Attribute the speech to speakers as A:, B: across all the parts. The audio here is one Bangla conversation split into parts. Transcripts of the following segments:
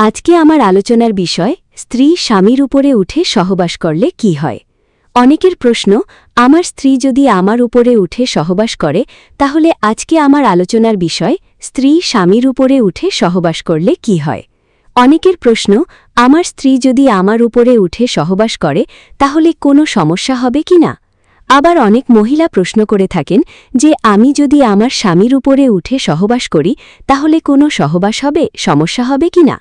A: আজকে আমার আলোচনার বিষয় স্ত্রী স্বামীর উপরে উঠে সহবাস করলে কি হয়। অনেকের প্রশ্ন, আমার স্ত্রী যদি আমার উপরে উঠে সহবাস করে তাহলে আজকে আমার আলোচনার বিষয় স্ত্রী স্বামীর উপরে উঠে সহবাস করলে কি হয়। অনেকের প্রশ্ন, আমার স্ত্রী যদি আমার উপরে উঠে সহবাস করে তাহলে কোনো সমস্যা হবে কি না। আবার অনেক মহিলা প্রশ্ন করে থাকেন যে আমি যদি আমার স্বামীর উপরে উঠে সহবাস করি তাহলে কোনো সহবাস হবে, সমস্যা হবে কি না।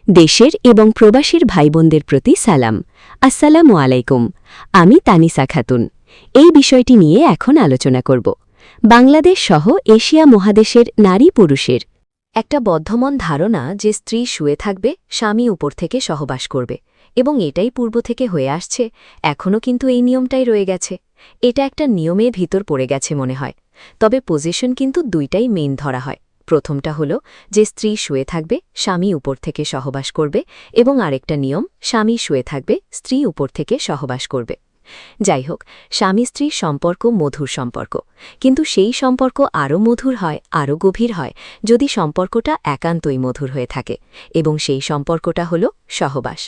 A: দেশের এবং প্রবাসীর ভাইবোনদের প্রতি সালাম, আসসালামু আলাইকুম। আমি তানিসা খাতুন। এই বিষয়টি নিয়ে এখন আলোচনা করব। বাংলাদেশ সহ এশিয়া মহাদেশের নারী পুরুষের একটা বদ্ধমন ধারণা যে স্ত্রী শুয়ে থাকবে, স্বামী উপর থেকে সহবাস করবে, এবং এটাই পূর্ব থেকে হয়ে আসছে। এখনও কিন্তু এই নিয়মটাই রয়ে গেছে। এটা একটা নিয়মের ভিতর পড়ে গেছে মনে হয়। তবে পজিশন কিন্তু দুইটাই মেইন ধরা হয়। প্রথমটা হলো যে স্ত্রী শুয়ে থাকবে, স্বামী উপর থেকে সহবাস করবে, এবং আরেকটা নিয়ম স্বামী শুয়ে থাকবে, স্ত্রী উপর থেকে সহবাস করবে। যাই হোক, স্বামী স্ত্রীর সম্পর্ক মধুর সম্পর্ক, কিন্তু সেই সম্পর্ক আরও মধুর হয়, আরও গভীর হয় যদি সম্পর্কটা একান্তই মধুর হয়ে থাকে, এবং সেই সম্পর্কটা হলো সহবাস।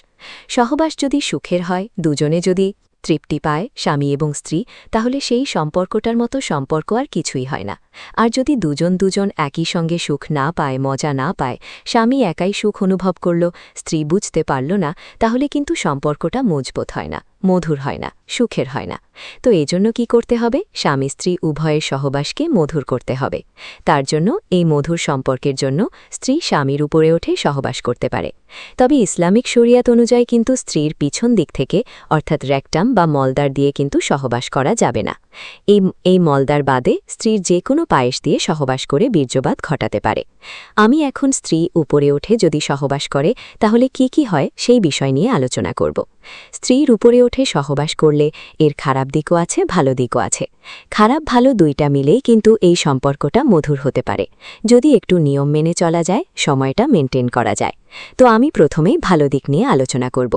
A: সহবাস যদি সুখের হয়, দুজনে যদি তৃপ্তি পায় স্বামী এবং স্ত্রী, তাহলে সেই সম্পর্কটার মতো সম্পর্ক আর কিছুই হয় না। আর যদি দুজন একই সঙ্গে সুখ না পায়, মজা না পায়, স্বামী একাই সুখ অনুভব করল, স্ত্রী বুঝতে পারল না, তাহলে কিন্তু সম্পর্কটা মজবুত হয় না, মধুর হয় না, সুখের হয় না। তো এজন্য কি করতে হবে? স্বামী স্ত্রী উভয়ের সহবাসকে মধুর করতে হবে। তার জন্য এই মধুর সম্পর্কের জন্য স্ত্রী স্বামীর উপরে ওঠে সহবাস করতে পারে। তবে ইসলামিক শরিয়াত অনুযায়ী কিন্তু স্ত্রীর পিছন দিক থেকে, অর্থাৎ রেকটাম বা মলদার দিয়ে কিন্তু সহবাস করা যাবে না। এই মলদার বাদে স্ত্রীর যে কোনো পায়েস দিয়ে সহবাস করে বীর্যপাত ঘটাতে পারে। আমি এখন স্ত্রী উপরে ওঠে যদি সহবাস করে তাহলে কি কি হয় সেই বিষয় নিয়ে আলোচনা করব। স্ত্রীর উপরে ওঠে সহবাস করলে এর খারাপ দিকও আছে, ভালো দিকও আছে। খারাপ ভালো দুইটা মিলেই কিন্তু এই সম্পর্কটা মধুর হতে পারে, যদি একটু নিয়ম মেনে চলা যায়, সময়টা মেনটেন করা যায়। তো আমি প্রথমেই ভালো দিক নিয়ে আলোচনা করব।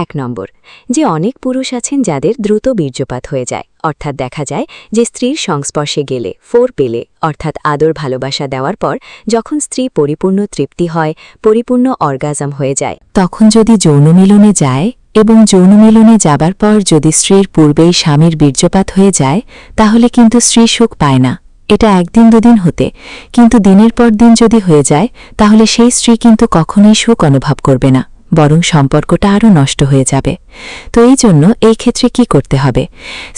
A: ১ নম্বর, যে অনেক পুরুষ আছেন যাদের দ্রুত বীর্যপাত হয়ে যায়, অর্থাৎ দেখা যায় যে স্ত্রীর সংস্পর্শে গেলে, ফোর পেলে, অর্থাৎ আদর ভালোবাসা দেওয়ার পর যখন স্ত্রী পরিপূর্ণ তৃপ্তি হয়, পরিপূর্ণ অর্গাজম হয়ে যায়, তখন যদি যৌনমিলনে যায় এবং যৌনমিলনে যাবার পর যদি স্ত্রীর পূর্বেই স্বামীর বীর্যপাত হয়ে যায়, তাহলে কিন্তু স্ত্রী সুখ পায় না। এটা একদিন দুদিন হতে, কিন্তু দিনের পর দিন যদি হয়ে যায় তাহলে সেই স্ত্রী কিন্তু কখনোই সুখ অনুভব করবে না, বরং সম্পর্কটা আরও নষ্ট হয়ে যাবে। তো এই জন্য এই ক্ষেত্রে কি করতে হবে?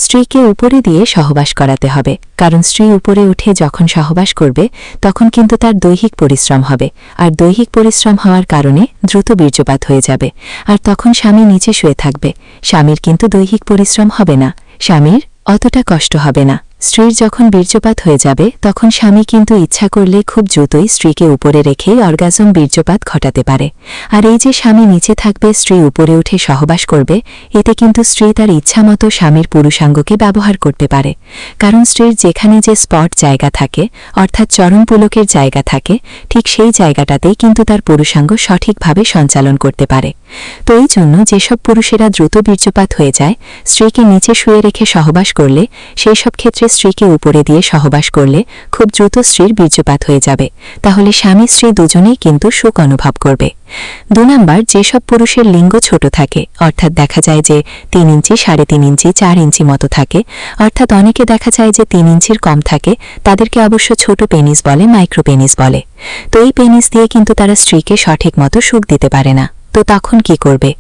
A: স্ত্রীকে উপরে দিয়ে সহবাস করাতে হবে, কারণ স্ত্রী উপরে উঠে যখন সহবাস করবে তখন কিন্তু তার দৈহিক পরিশ্রম হবে, আর দৈহিক পরিশ্রম হওয়ার কারণে দ্রুত বীর্যপাত হয়ে যাবে, আর তখন স্বামী নিচে শুয়ে থাকবে। স্বামীর কিন্তু দৈহিক পরিশ্রম হবে না, স্বামীর অতটা কষ্ট হবে না। স্ত্রীর যখন বীর্যপাত হয়ে যাবে তখন স্বামী কিন্তু ইচ্ছা করলে খুব দ্রুতই স্ত্রীকে উপরে রেখেই অর্গাজম বীর্যপাত ঘটাতে পারে। আর এই যে স্বামী নিচে থাকবে, স্ত্রী উপরে উঠে সহবাস করবে, এতে কিন্তু স্ত্রী তার ইচ্ছামতো স্বামীর পুরুষাঙ্গকে ব্যবহার করতে পারে। কারণ স্ত্রীর যেখানে যে স্পট জায়গা থাকে, অর্থাৎ চরম পুলকের জায়গা থাকে, ঠিক সেই জায়গাটাতেই কিন্তু তার পুরুষাঙ্গ সঠিকভাবে সঞ্চালন করতে পারে। তো এই জন্য যেসব পুরুষেরা দ্রুত বীর্যপাত হয়ে যায়, স্ত্রীকে নিচে শুয়ে রেখে সহবাস করলে, সেই সব ক্ষেত্রে স্ত্রীকে উপরে দিয়ে সহবাস করলে খুব দ্রুত স্ত্রীর বীর্যপাত হয়ে যাবে। তাহলে স্বামী স্ত্রী দুজনেই কিন্তু সুখ অনুভব করবে। ২ নম্বর, যেসব পুরুষের লিঙ্গ ছোট থাকে, অর্থাৎ দেখা যায় যে ৩ ইঞ্চি, ৩.৫ ইঞ্চি, ৪ ইঞ্চি মতো থাকে, অর্থাৎ অনেকে দেখা যায় যে ৩ ইঞ্চির কম থাকে, তাদেরকে অবশ্য ছোট পেনিস বলে, মাইক্রো পেনিস বলে। তো এই পেনিস দিয়ে কিন্তু তারা স্ত্রীকে সঠিক মতো সুখ দিতে পারে না। তো তখন কি করবে?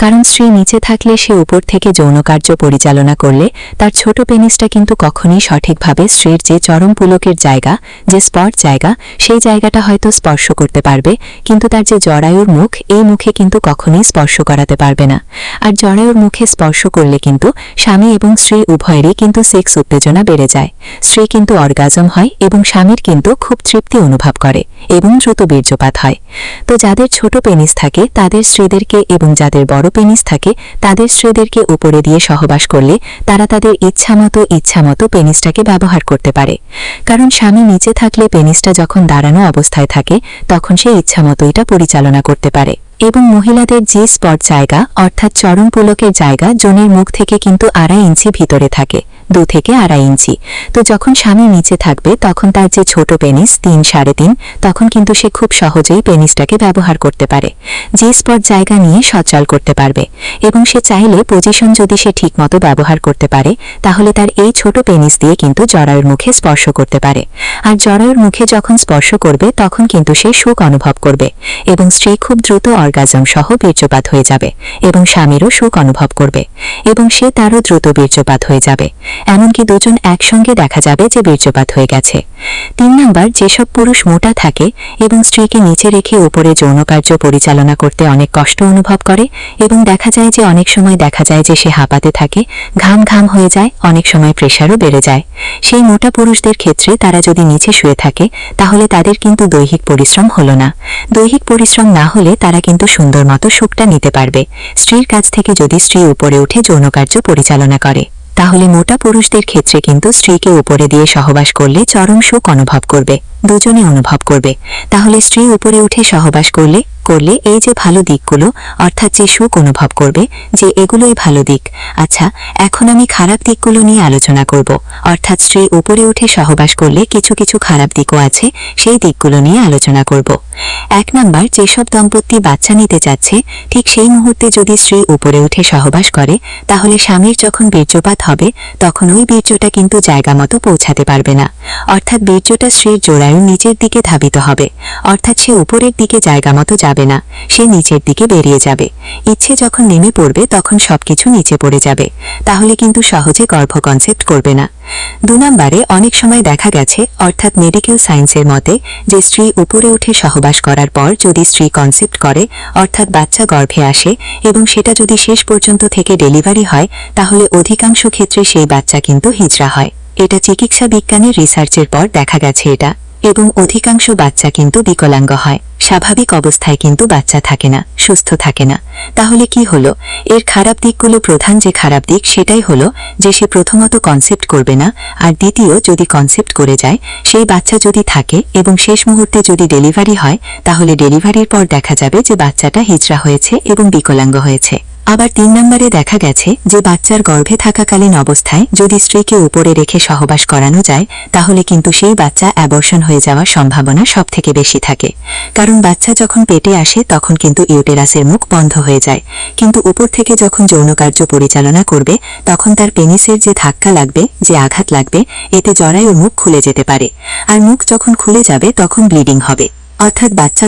A: কারণ স্ত্রী নিচে থাকলে সে উপর থেকে যৌনকার্য পরিচালনা করলে তার ছোট পেনিসটা কিন্তু কখনই সঠিকভাবে স্ত্রীর যে চরম পুলকের জায়গা, যে স্পট জায়গা, সেই জায়গাটা হয়তো স্পর্শ করতে পারবে, কিন্তু তার যে জরায়ুর মুখ, এই মুখে কিন্তু কখনোই স্পর্শ করাতে পারবে না। আর জরায়ুর মুখে স্পর্শ করলে কিন্তু স্বামী এবং স্ত্রী উভয়েরই কিন্তু সেক্স উত্তেজনা বেড়ে যায়, স্ত্রী কিন্তু অর্গাজম হয় এবং স্বামীর কিন্তু খুব তৃপ্তি অনুভব করে এবং দ্রুত বীর্যপাত হয়। তো যাদের ছোট পেনিস থাকে তাদের স্ত্রীদেরকে, এবং যাদের বড় পেনিস থাকে তাদের স্ত্রীদেরকে উপরে দিয়ে সহবাস করলে তারা তাদের ইচ্ছামতো পেনিসটাকে ব্যবহার করতে পারে। কারণ স্বামী নিচে থাকলে পেনিসটা যখন দাঁড়ানো অবস্থায় থাকে তখন সে ইচ্ছামতো এটা পরিচালনা করতে পারে। এবং মহিলাদের যে স্পট জায়গা, অর্থাৎ চরম পুলকের জায়গা, যৌনের মুখ থেকে কিন্তু ২.৫ ইঞ্চি ভিতরে থাকে,
B: 2 থেকে 2.5 ইঞ্চি। তো যখন স্বামী নিচে থাকবে তখন তার যে ছোট পেনিস 3 3.5, তখন কিন্তু সে খুব সহজেই পেনিসটাকে ব্যবহার করতে পারে, যে স্পট জায়গা নিয়ে সচল করতে পারবে। এবং সে চাইলে পজিশন যদি সে ঠিকমতো ব্যবহার করতে পারে তাহলে তার এই ছোট পেনিস দিয়ে কিন্তু জরায়ুর মুখে স্পর্শ করতে পারে। আর জরায়ুর মুখে যখন স্পর্শ করবে তখন কিন্তু সে সুখ অনুভব করবে এবং স্ত্রী খুব দ্রুত অর্গাজম সহ বীর্যপাত হয়ে যাবে এবং স্বামীরও সুখ অনুভব করবে এবং সে তারও দ্রুত বীর্যপাত হয়ে যাবে। এমনকি দুজন একসঙ্গে দেখা যাবে যে বীর্যপাত হয়ে গেছে। 3 নাম্বার, যেসব পুরুষ মোটা থাকে এবং স্ত্রীকে নিচে রেখে উপরে যৌনকার্য পরিচালনা করতে অনেক কষ্ট অনুভব করে এবং দেখা যায় যে অনেক সময় দেখা যায় যে সে হাঁপাতে থাকে, ঘাম ঘাম হয়ে যায়, অনেক সময় প্রেশারও বেড়ে যায়। সেই মোটা পুরুষদের ক্ষেত্রে তারা যদি নিচে শুয়ে থাকে তাহলে তাদের কিন্তু দৈহিক পরিশ্রম হলো না। দৈহিক পরিশ্রম না হলে তারা কিন্তু সুন্দর মতো সুখটা নিতে পারবে। স্ত্রীর কাছ থেকে যদি স্ত্রী উপরে উঠে যৌনকার্য পরিচালনা করে তাহলে মোটা পুরুষদের ক্ষেত্রে কিন্তু স্ত্রীকে উপরে দিয়ে সহবাস করলে চরম সুখ অনুভব করবে, দুজনে অনুভব করবে। তাহলে স্ত্রী উপরে উঠে সহবাস করলে এই যে ভালো দিকগুলো, অর্থাৎ যে সুখ অনুভব করবে, যে এগুলোই ভালো দিক। আচ্ছা, এখন আমি খারাপ দিকগুলো নিয়ে আলোচনা করব, অর্থাৎ স্ত্রী উপরে উঠে সহবাস করলে কিছু কিছু খারাপ দিকও আছে, সেই দিকগুলো নিয়ে আলোচনা করব। 1 নাম্বার, যেসব দম্পতি বাচ্চা নিতে চাচ্ছে ঠিক সেই মুহূর্তে যদি স্ত্রী উপরে উঠে সহবাস করে তাহলে স্বামীর যখন বীর্যপাত হবে তখন ওই বীর্যটা কিন্তু জায়গা মতো পৌঁছাতে পারবে না, অর্থাৎ বীর্যটা স্ত্রীর জরায়ুর নিচের দিকে ধাবিত হবে, অর্থাৎ সে উপরের দিকে জায়গা মতো যাবে না, সে নিচের দিকে বেরিয়ে যাবে। ইচ্ছে যখন নেমে পড়বে তখন সবকিছু নিচে পড়ে যাবে, তাহলে কিন্তু সহজে গর্ভ কনসেপ্ট করবে না। 2 নাম্বারে, অনেক সময় দেখা গেছে, অর্থাৎ মেডিকেল সায়েন্সের মতে, যে স্ত্রী উপরে উঠে সহবাস করার পর যদি স্ত্রী কনসেপ্ট করে, অর্থাৎ বাচ্চা গর্ভে আসে এবং সেটা যদি শেষ পর্যন্ত থেকে ডেলিভারি হয় তাহলে অধিকাংশ ক্ষেত্রে সেই বাচ্চা কিন্তু হিজড়া হয়। এটা চিকিৎসা বিজ্ঞানের রিসার্চের পর দেখা গেছে এটা, এবং অধিকাংশ বাচ্চা কিন্তু বিকলাঙ্গ হয়, স্বাভাবিক অবস্থায় কিন্তু বাচ্চা থাকে না, সুস্থ থাকে না। তাহলে কি হলো? এর খারাপ দিকগুলো, প্রধান যে খারাপ দিক সেটাই হলো যে সে প্রথমত কনসেপ্ট করবে না, আর দ্বিতীয় যদি কনসেপ্ট করে যায় সেই বাচ্চা যদি থাকে এবং শেষ মুহূর্তে যদি ডেলিভারি হয় তাহলে ডেলিভারির পর দেখা যাবে যে বাচ্চাটা হিজড়া হয়েছে এবং বিকলাঙ্গ হয়েছে। আবার 3 নম্বরে দেখা গেছে যে বাচ্চার গর্ভে থাকাকালীন অবস্থায় যদি স্ত্রীকে উপরে রেখে সহবাস করানো যায় তাহলে কিন্তু সেই বাচ্চা অ্যাবর্শন হয়ে যাওয়ার সম্ভাবনা সবথেকে বেশি থাকে, কারণ বাচ্চা যখন পেটে আসে তখন কিন্তু ইউটেরাসের মুখ বন্ধ হয়ে যায়, কিন্তু উপর থেকে যখন যৌনকার্য পরিচালনা করবে তখন তার পেনিসের যে ধাক্কা লাগবে, যে আঘাত লাগবে, এতে জরায়ুর মুখ খুলে যেতে পারে, আর মুখ যখন খুলে যাবে তখন ব্লিডিং হবে, অর্থাৎ বাচ্চা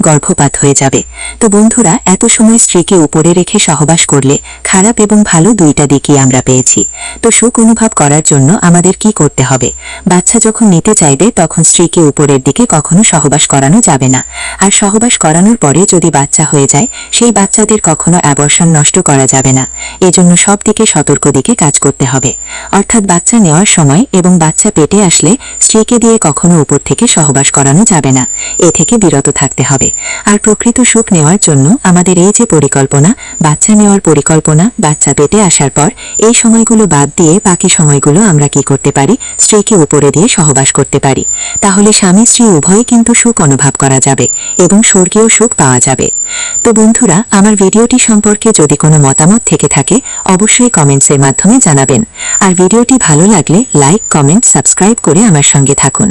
B: গর্ভপাত হয়ে যাবে। তো বন্ধুরা, এত সময় স্ত্রীকে উপরে রেখে সহবাস করলে খারাপ এবং ভালো দুইটা দিকই আমরা পেয়েছি। তো সুখ অনুভব করার জন্য আমাদের কি করতে হবে? বাচ্চা যখন নিতে চাইবে তখন স্ত্রীকে উপরের দিকে কখনো সহবাস করানো যাবে না, আর সহবাস করানোর পরে যদি বাচ্চা হয়ে যায় সেই বাচ্চাদের কখনো অ্যাবর্শন নষ্ট করা যাবে না। এজন্য সব দিকে সতর্ক দিকে কাজ করতে হবে, অর্থাৎ বাচ্চা নেওয়ার সময় এবং বাচ্চা পেটে আসলে স্ত্রীকে দিয়ে কখনো উপর থেকে সহবাস করানো যাবে না, এ থেকে বিরত থাকতে হবে। আর প্রকৃত সুখ নেওয়ার জন্য আমাদের এই যে পরিকল্পনা, বাচ্চা নেওয়ার পরিকল্পনা, বাচ্চা পেটে আসার পর এই সময়গুলো বাদ দিয়ে বাকি সময়গুলো আমরা কি করতে পারি? স্ত্রীকে উপরে দিয়ে সহবাস করতে পারি। তাহলে স্বামী স্ত্রী উভয়ই কিন্তু সুখ অনুভব করা যাবে এবং স্বর্গীয় সুখ পাওয়া যাবে। তো বন্ধুরা, আমার ভিডিওটি সম্পর্কে যদি কোনো মতামত থেকে থাকে অবশ্যই কমেন্টসের মাধ্যমে জানাবেন, আর ভিডিওটি ভালো লাগলে লাইক, কমেন্ট, সাবস্ক্রাইব করে আমার সঙ্গে থাকুন।